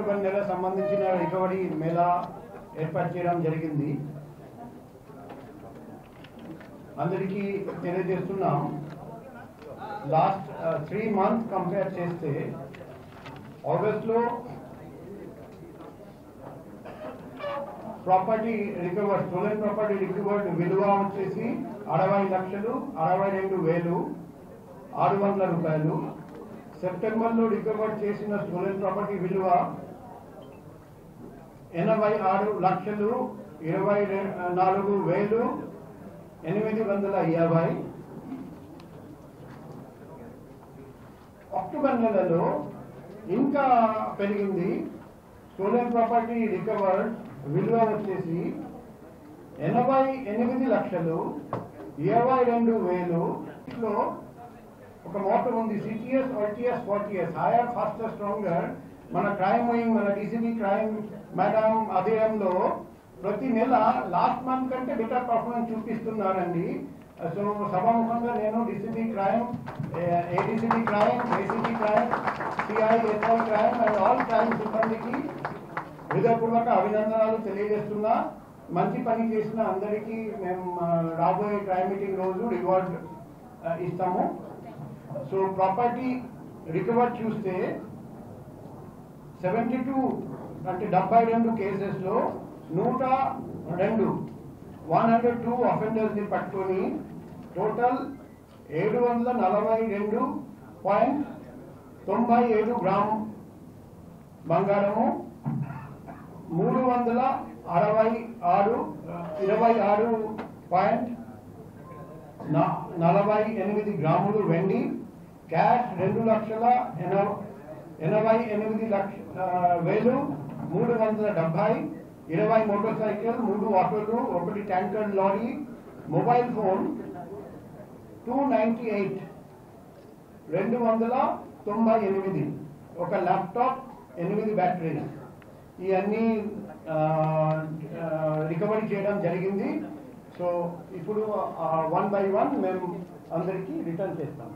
October నెల సంబంధించిన recovery Mela ఏర్పాటు చేయడం జరిగింది. అందరికీ తెలియజేస్తున్నాం, లాస్ట్ 3 months కంపేర్ చేస్తే ఆగస్టులో property recovered, stolen property recovered విలువ వచ్చేసి 60,62,600 రూపాయలు. సెప్టెంబర్లో రికవర్ చేసిన స్టోలెన్ ప్రాపర్టీ విలువ 86,24,850. అక్టోబర్ నెలలో ఇంకా పెరిగింది. స్టోలెన్ ప్రాపర్టీ రికవర్డ్ విలువ వచ్చేసి 88,22,000. ఒక మోటో ఉంది, సిటిఎస్ ఆర్టీఎస్ 40S, హైయర్ ఫాస్టర్ స్ట్రాంగర్. మన క్రైమ్ వింగ్, మన డీసీబీ క్రైమ్ మేడం ఆధ్వర్యంలో ప్రతి నెల లాస్ట్ మంత్ కంటే బెటర్ పర్ఫార్మెన్స్ చూపిస్తున్నారండి. సో సభాముఖంగా నేను DCB crime, ADCB crime, ACB crime, CI SI crime and all crime సిబ్బందికి హృదయపూర్వక అభినందనలు తెలియజేస్తున్నా. మంచి పని చేసిన అందరికీ మేము రాబోయే క్రైమ్ మీటింగ్ రోజు రివార్డ్ ఇస్తాము. సో ప్రాపర్టీ రికవర్ చూస్తే 72 అంటే 72 కేసెస్లో 102 అఫెండర్స్ని పట్టుకొని టోటల్ 742.97 గ్రామ్ బంగారము, 326.48 గ్రాములు వెండి, క్యాష్ 2,88,370, 20 మోటార్ సైకిల్, 3 ఆటోలు, 1 ట్యాంకర్ లారీ, మొబైల్ ఫోన్ 298, ఒక ల్యాప్టాప్, 8 బ్యాటరీలు, ఇవన్నీ రికవరీ చేయడం జరిగింది. సో ఇప్పుడు 1 by 1 మేము అందరికీ రిటర్న్ చేస్తాము.